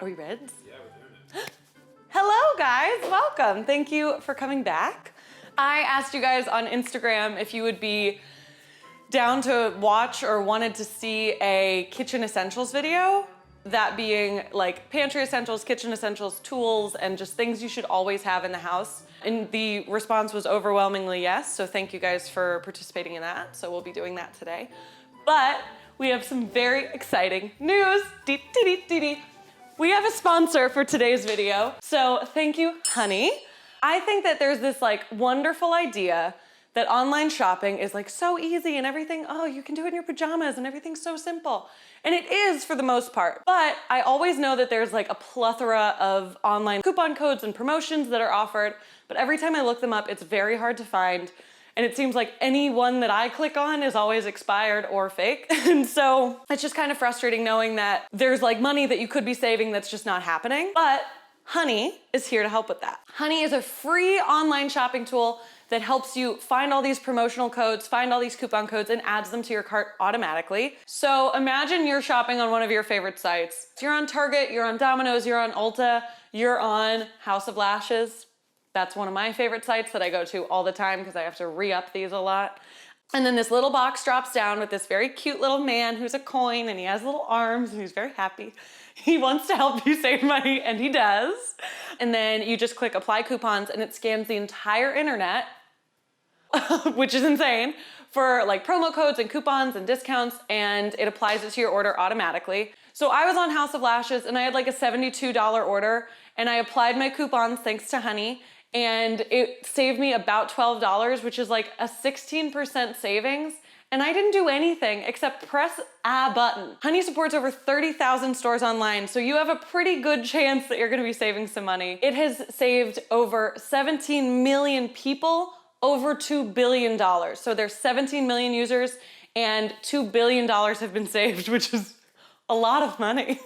Are we reds? Yeah, we're doing it. Hello guys, welcome. Thank you for coming back. I asked you guys on Instagram if you would be down to watch or wanted to see a kitchen essentials video. That being like pantry essentials, kitchen essentials, tools, and just things you should always have in the house. And the response was overwhelmingly yes, so thank you guys for participating in that. So we'll be doing that today. But we have some very exciting news. We have a sponsor for today's video. So thank you, honey. I think that there's this like wonderful idea that online shopping is like so easy and everything, oh, you can do it in your pajamas and everything's so simple. And it is for the most part. But I always know that there's like a plethora of online coupon codes and promotions that are offered, but every time I look them up, it's very hard to find. And it seems like any one that I click on is always expired or fake. And so it's just kind of frustrating knowing that there's like money that you could be saving that's just not happening. But Honey is here to help with that. Honey is a free online shopping tool that helps you find all these promotional codes, find all these coupon codes, and adds them to your cart automatically. So imagine you're shopping on one of your favorite sites. You're on Target, you're on Domino's, you're on Ulta, you're on House of Lashes. That's one of my favorite sites that I go to all the time because I have to re-up these a lot. And then this little box drops down with this very cute little man who's a coin and he has little arms and he's very happy. He wants to help you save money and he does. And then you just click apply coupons and it scans the entire internet, which is insane, for like promo codes and coupons and discounts, and it applies it to your order automatically. So I was on House of Lashes and I had like a $72 order and I applied my coupons thanks to Honey, and it saved me about $12, which is like a 16% savings. And I didn't do anything except press a button. Honey supports over 30,000 stores online, so you have a pretty good chance that you're gonna be saving some money. It has saved over 17 million people over $2 billion. So there's 17 million users and $2 billion have been saved, which is a lot of money.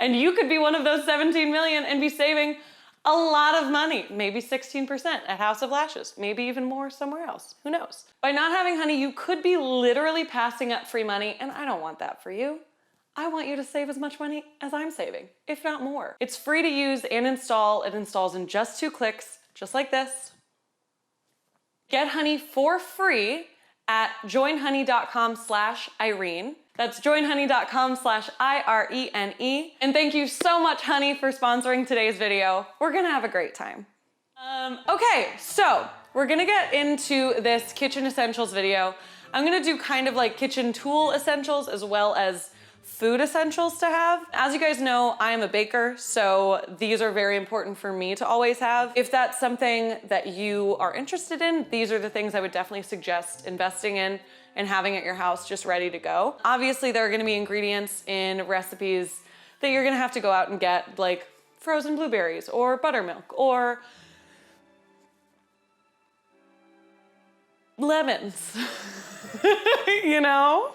And you could be one of those 17 million and be saving a lot of money, maybe 16% at House of Lashes, maybe even more somewhere else, who knows? By not having Honey, you could be literally passing up free money, and I don't want that for you. I want you to save as much money as I'm saving, if not more. It's free to use and install. It installs in just 2 clicks, just like this. Get Honey for free at joinhoney.com/Irene. That's joinhoney.com/IRENE. And thank you so much, Honey, for sponsoring today's video. We're gonna have a great time. Okay, so we're gonna get into this kitchen essentials video. I'm gonna do kind of like kitchen tool essentials as well as food essentials to have. As you guys know, I am a baker, so these are very important for me to always have. If that's something that you are interested in, these are the things I would definitely suggest investing in and having at your house just ready to go. Obviously, there are gonna be ingredients in recipes that you're gonna have to go out and get, like frozen blueberries or buttermilk or lemons, you know?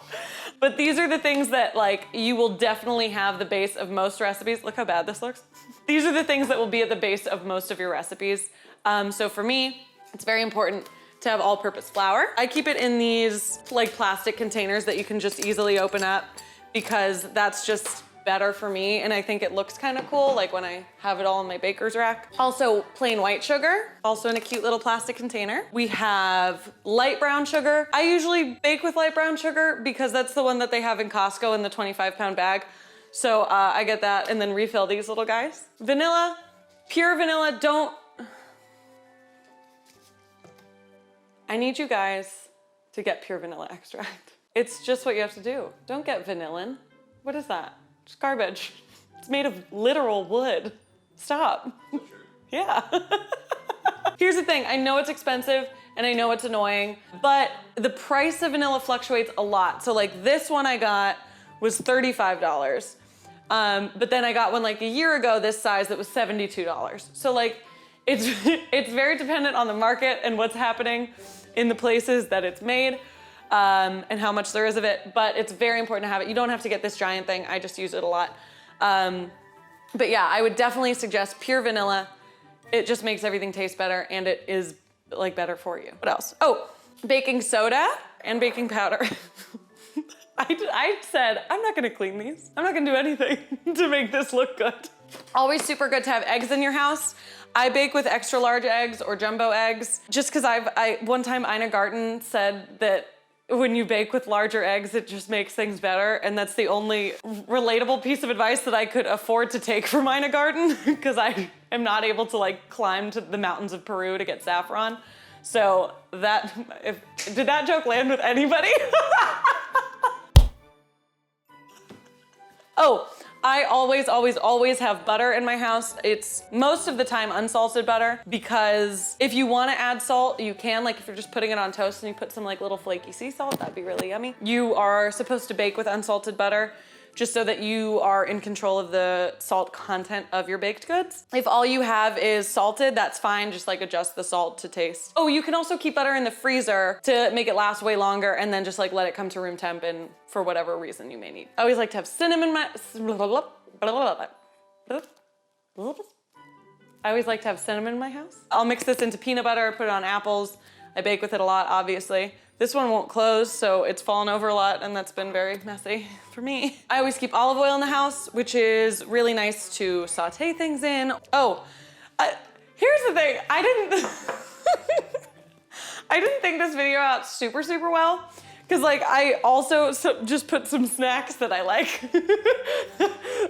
But these are the things that like you will definitely have the base of most recipes. Look how bad this looks. These are the things that will be at the base of most of your recipes. So for me, it's very important to have all-purpose flour. I keep it in these like plastic containers that you can just easily open up because that's just better for me, and I think it looks kind of cool, like when I have it all in my baker's rack. Also, plain white sugar, also in a cute little plastic container. We have light brown sugar. I usually bake with light brown sugar because that's the one that they have in Costco in the 25-pound bag. So I get that and then refill these little guys. Vanilla, pure vanilla, don't. I need you guys to get pure vanilla extract. It's just what you have to do. Don't get vanillin. What is that? Just garbage. It's made of literal wood. Stop. Yeah. Here's the thing, I know it's expensive and I know it's annoying, but the price of vanilla fluctuates a lot. So like this one I got was $35. But then I got one like a year ago, this size, that was $72. So like, it's very dependent on the market and what's happening in the places that it's made. And how much there is of it, but it's very important to have it. You don't have to get this giant thing. I just use it a lot. But yeah, I would definitely suggest pure vanilla. It just makes everything taste better and it is like better for you. What else? Oh, baking soda and baking powder. I said, I'm not gonna clean these. I'm not gonna do anything to make this look good. Always super good to have eggs in your house. I bake with extra large eggs or jumbo eggs, just because one time Ina Garten said that when you bake with larger eggs, it just makes things better. And that's the only relatable piece of advice that I could afford to take from Ina Garten, because I am not able to like climb to the mountains of Peru to get saffron. So did that joke land with anybody? Oh, I always have butter in my house. It's most of the time unsalted butter, because if you want to add salt, you can. Like if you're just putting it on toast and you put some like little flaky sea salt, that'd be really yummy. You are supposed to bake with unsalted butter, just so that you are in control of the salt content of your baked goods. If all you have is salted, that's fine. Just like adjust the salt to taste. Oh, you can also keep butter in the freezer to make it last way longer, and then just like let it come to room temp and for whatever reason you may need. I always like to have cinnamon. I always like to have cinnamon in my house. I'll mix this into peanut butter, put it on apples. I bake with it a lot, obviously. This one won't close, so it's fallen over a lot, and that's been very messy for me. I always keep olive oil in the house, which is really nice to saute things in. Oh, here's the thing. I didn't think this video out super well, because like I also just put some snacks that I like.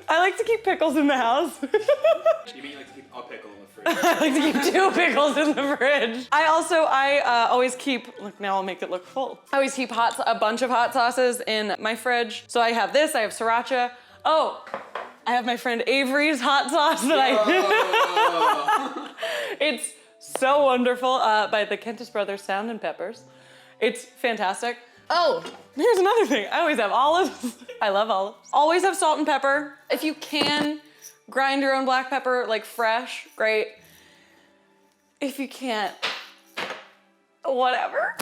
I like to keep pickles in the house. You mean you like to keep a pickle in the fridge? I like to keep 2 pickles in the fridge. I always keep, look, now I'll make it look full. I always keep a bunch of hot sauces in my fridge. So I have this, I have sriracha. Oh, I have my friend Avery's hot sauce that it's so wonderful, by the Kentis Brothers Sound and Peppers. It's fantastic. Oh, here's another thing. I always have olives. I love olives. Always have salt and pepper. If you can, grind your own black pepper, like fresh, great. If you can't, whatever.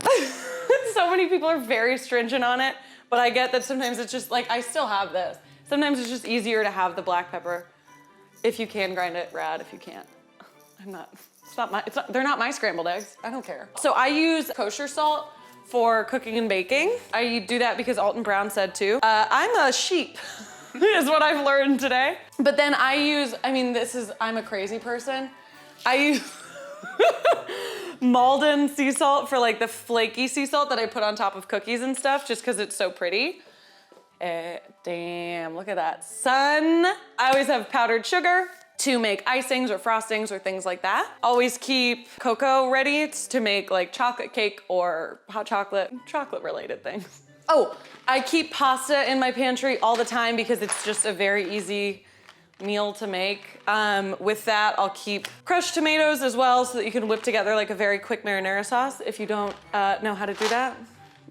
So many people are very stringent on it, but I get that sometimes it's just like, I still have this. Sometimes it's just easier to have the black pepper. If you can grind it, rad. If you can't, they're not my scrambled eggs. I don't care. So I use kosher salt for cooking and baking. I do that because Alton Brown said to. I'm a sheep, is what I've learned today. But then I'm a crazy person. I use Malden sea salt for like the flaky sea salt that I put on top of cookies and stuff, just because it's so pretty. Damn, look at that sun. I always have powdered sugar to make icings or frostings or things like that. Always keep cocoa ready to make like chocolate cake or hot chocolate related things. Oh, I keep pasta in my pantry all the time because it's just a very easy meal to make. With that, I'll keep crushed tomatoes as well, so that you can whip together like a very quick marinara sauce. If you don't know how to do that,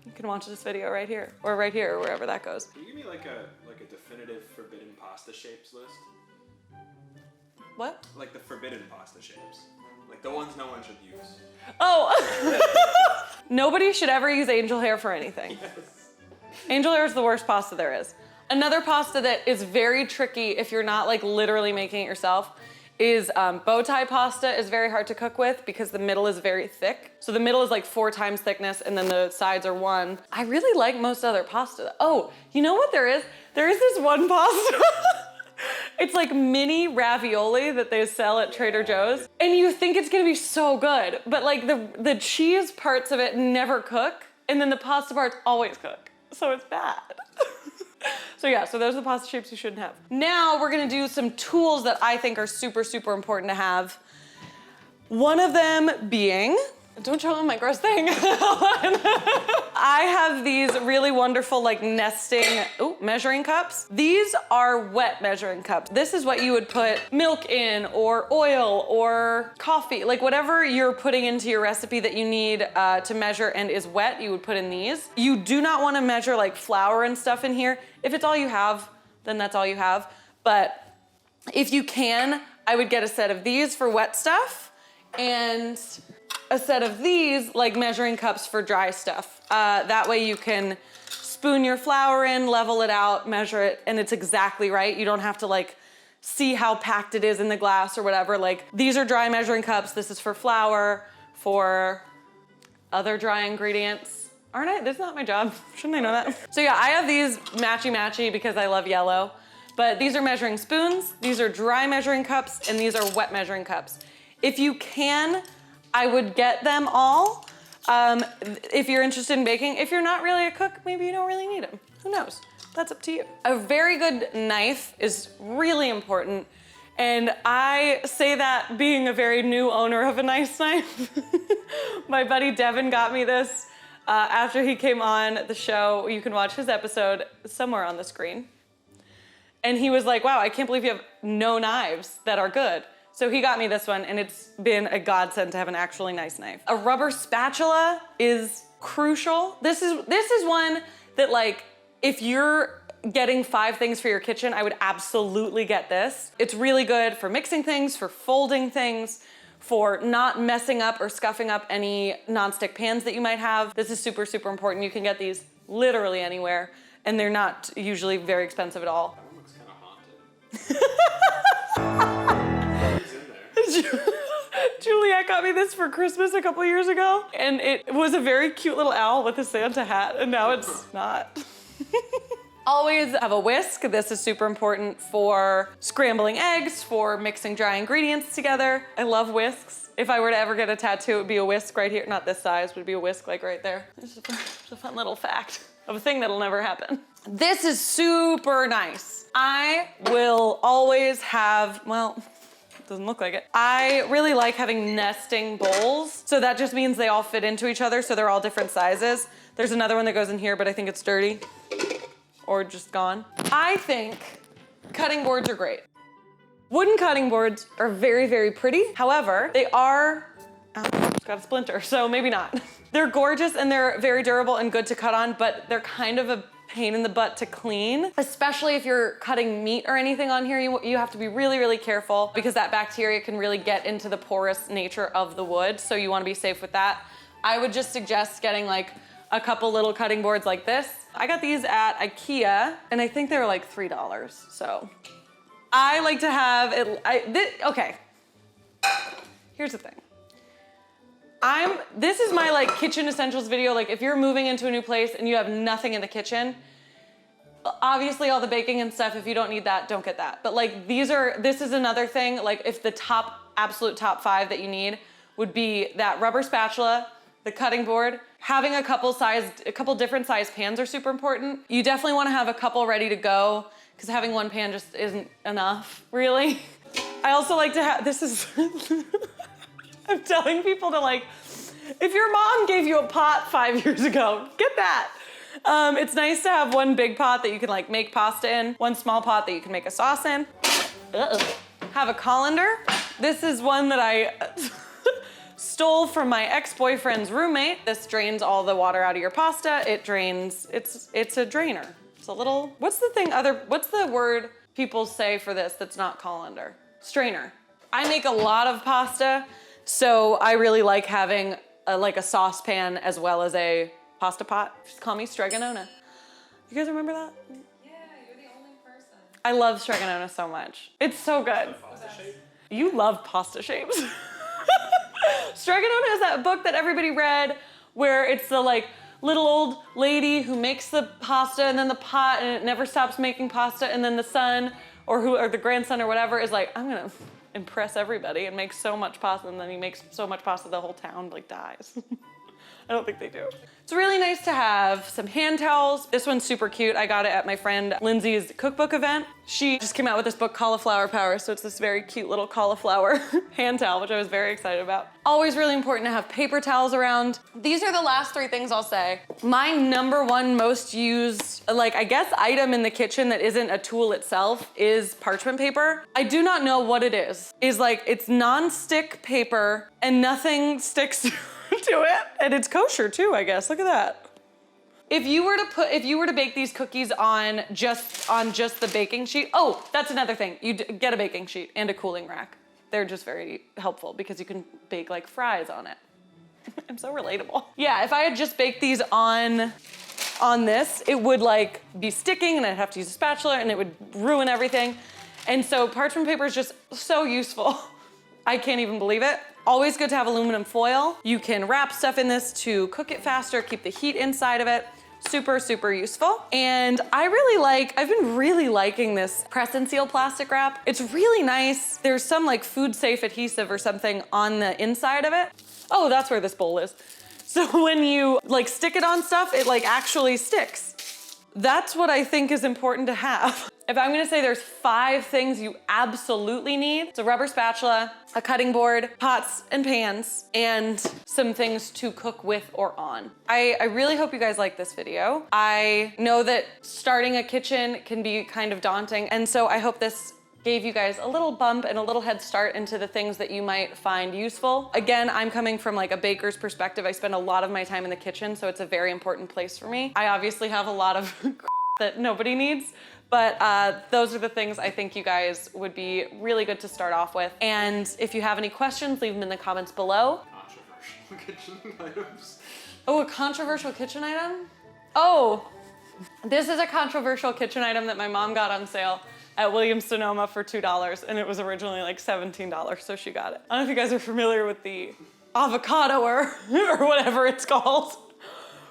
you can watch this video right here, or wherever that goes. Can you give me like a definitive forbidden pasta shapes list? What? Like the forbidden pasta shapes. Like the ones no one should use. Oh! Nobody should ever use angel hair for anything. Yes. Angel hair is the worst pasta there is. Another pasta that is very tricky if you're not like literally making it yourself is bow tie pasta is very hard to cook with because the middle is very thick. So the middle is like 4 times thickness and then the sides are 1. I really like most other pasta. Oh, you know what there is? There is this one pasta. It's like mini ravioli that they sell at Trader Joe's. And you think it's gonna be so good, but like the cheese parts of it never cook, and then the pasta parts always cook. So it's bad. So yeah, so those are the pasta shapes you shouldn't have. Now we're gonna do some tools that I think are super, super important to have. One of them being, don't show them my gross thing. I have these really wonderful like nesting measuring cups. These are wet measuring cups. This is what you would put milk in, or oil, or coffee, like whatever you're putting into your recipe that you need to measure and is wet, you would put in these. You do not want to measure like flour and stuff in here. If it's all you have, then that's all you have. But if you can, I would get a set of these for wet stuff and a set of these like measuring cups for dry stuff. That way you can spoon your flour in, level it out, measure it, and it's exactly right. You don't have to like see how packed it is in the glass or whatever. Like these are dry measuring cups. This is for flour, for other dry ingredients. Aren't I? That's not my job. Shouldn't I know that? So yeah, I have these matchy-matchy because I love yellow. But these are measuring spoons, these are dry measuring cups, and these are wet measuring cups. If you can, I would get them all. If you're interested in baking. If you're not really a cook, maybe you don't really need them. Who knows? That's up to you. A very good knife is really important. And I say that being a very new owner of a nice knife. My buddy Devin got me this after he came on the show. You can watch his episode somewhere on the screen. And he was like, wow, I can't believe you have no knives that are good. So he got me this one, and it's been a godsend to have an actually nice knife. A rubber spatula is crucial. This is one that, like, if you're getting 5 things for your kitchen, I would absolutely get this. It's really good for mixing things, for folding things, for not messing up or scuffing up any nonstick pans that you might have. This is super, super important. You can get these literally anywhere, and they're not usually very expensive at all. That one looks kind of haunted. Who's in there? Juliet got me this for Christmas a couple years ago, and it was a very cute little owl with a Santa hat, and now it's not. Always have a whisk. This is super important for scrambling eggs, for mixing dry ingredients together. I love whisks. If I were to ever get a tattoo, it would be a whisk right here. Not this size, but it'd be a whisk like right there. It's a fun little fact of a thing that'll never happen. This is super nice. I will always have, well, doesn't look like it. I really like having nesting bowls. So that just means they all fit into each other, so they're all different sizes. There's another one that goes in here, but I think it's dirty or just gone. I think cutting boards are great. Wooden cutting boards are very, very pretty. However, they are, it's got a splinter, so maybe not. They're gorgeous and they're very durable and good to cut on, but they're kind of a pain in the butt to clean, especially if you're cutting meat or anything on here. You have to be really, really careful because that bacteria can really get into the porous nature of the wood, so you wanna be safe with that. I would just suggest getting like a couple little cutting boards like this. I got these at IKEA, and I think they were like $3, so. I like to have it, okay. Here's the thing. This is my like kitchen essentials video. Like if you're moving into a new place and you have nothing in the kitchen, obviously all the baking and stuff, if you don't need that, don't get that. But like this is another thing, like if the absolute top 5 that you need would be that rubber spatula, the cutting board, having a couple different size pans are super important. You definitely wanna have a couple ready to go because having one pan just isn't enough, really. I also like to have, I'm telling people to like, if your mom gave you a pot 5 years ago, get that. It's nice to have one big pot that you can like make pasta in, one small pot that you can make a sauce in. Have a colander. This is one that I stole from my ex-boyfriend's roommate. This drains all the water out of your pasta. It drains, it's a drainer. It's a little, what's the word people say for this that's not colander? Strainer. I make a lot of pasta, so I really like having a saucepan as well as a pasta pot. Just call me Stregonona. You guys remember that? Yeah, you're the only person. I love Stregonona so much. It's so good. Pasta shape? You love pasta shapes. Stregonona is that book that everybody read where it's the like little old lady who makes the pasta and then the pot and it never stops making pasta, and then the son or the grandson or whatever is like, I'm gonna impress everybody and make so much pasta, and then he makes so much pasta the whole town like dies. I don't think they do. It's really nice to have some hand towels. This one's super cute. I got it at my friend Lindsay's cookbook event. She just came out with this book, Cauliflower Power, so it's this very cute little cauliflower hand towel, which I was very excited about. Always really important to have paper towels around. These are the last 3 things I'll say. My number 1 most used, like I guess, item in the kitchen that isn't a tool itself is parchment paper. I do not know what it is. It's non-stick paper and nothing sticks to it, and it's kosher too, I guess. Look at that. If you were to bake these cookies on just the baking sheet, oh, that's another thing. You get a baking sheet and a cooling rack. They're just very helpful because you can bake like fries on it. I'm so relatable. Yeah, if I had just baked these on this, it would like be sticking and I'd have to use a spatula and it would ruin everything. And so parchment paper is just so useful. I can't even believe it. Always good to have aluminum foil. You can wrap stuff in this to cook it faster, keep the heat inside of it. Super, super useful. And I've been really liking this press and seal plastic wrap. It's really nice. There's some like food safe adhesive or something on the inside of it. Oh, that's where this bowl is. So when you like stick it on stuff, it like actually sticks. That's what I think is important to have. If I'm gonna say there's 5 things you absolutely need, it's a rubber spatula, a cutting board, pots and pans, and some things to cook with or on. I really hope you guys like this video. I know that starting a kitchen can be kind of daunting, and so I hope this gave you guys a little bump and a little head start into the things that you might find useful. Again, I'm coming from like a baker's perspective. I spend a lot of my time in the kitchen, so it's a very important place for me. I obviously have a lot of that nobody needs, but those are the things I think you guys would be really good to start off with. And if you have any questions, leave them in the comments below. Controversial kitchen items. Oh, a controversial kitchen item? Oh, this is a controversial kitchen item that my mom got on sale at Williams-Sonoma for $2, and it was originally like $17, so she got it. I don't know if you guys are familiar with the avocado or whatever it's called.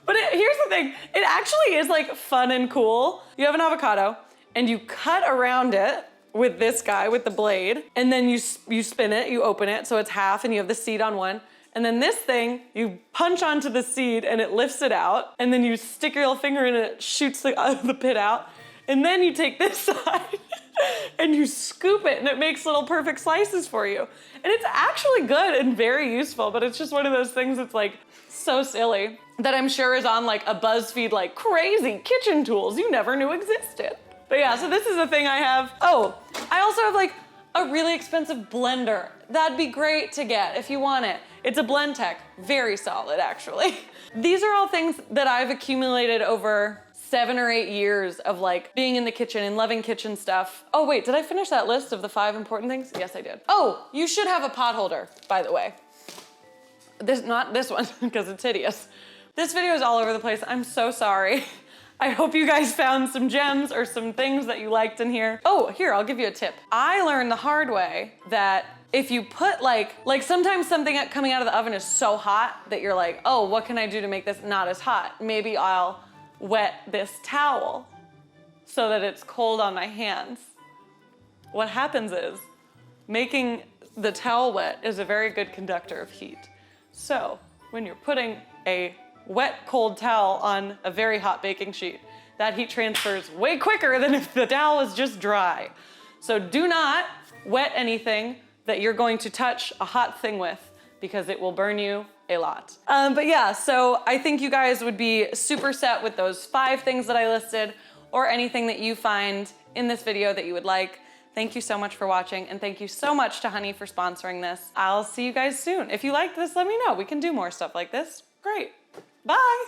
But here's the thing, it actually is like fun and cool. You have an avocado, and you cut around it with this guy, with the blade, and then you spin it, you open it, so it's half, and you have the seed on one. And then this thing, you punch onto the seed, and it lifts it out, and then you stick your little finger in it, it shoots the pit out. And then you take this side and you scoop it, and it makes little perfect slices for you. And it's actually good and very useful, but it's just one of those things that's like so silly that I'm sure is on like a BuzzFeed like crazy kitchen tools you never knew existed. But yeah, so this is the thing I have. Oh, I also have like a really expensive blender. That'd be great to get if you want it. It's a Blendtec, very solid actually. These are all things that I've accumulated over 7 or 8 years of like being in the kitchen and loving kitchen stuff. Oh wait, did I finish that list of the 5 important things? Yes, I did. Oh, you should have a pot holder, by the way. Not this one, because it's hideous. This video is all over the place. I'm so sorry. I hope you guys found some gems or some things that you liked in here. Oh, here, I'll give you a tip. I learned the hard way that if you put like sometimes something coming out of the oven is so hot that you're like, oh, what can I do to make this not as hot? Maybe I'll wet this towel so that it's cold on my hands. What happens is making the towel wet is a very good conductor of heat. So when you're putting a wet, cold towel on a very hot baking sheet, that heat transfers way quicker than if the towel was just dry. So do not wet anything that you're going to touch a hot thing with, because it will burn you a lot. But yeah, so I think you guys would be super set with those 5 things that I listed, or anything that you find in this video that you would like. Thank you so much for watching, and thank you so much to Honey for sponsoring this. I'll see you guys soon. If you liked this, let me know. We can do more stuff like this. Great. Bye.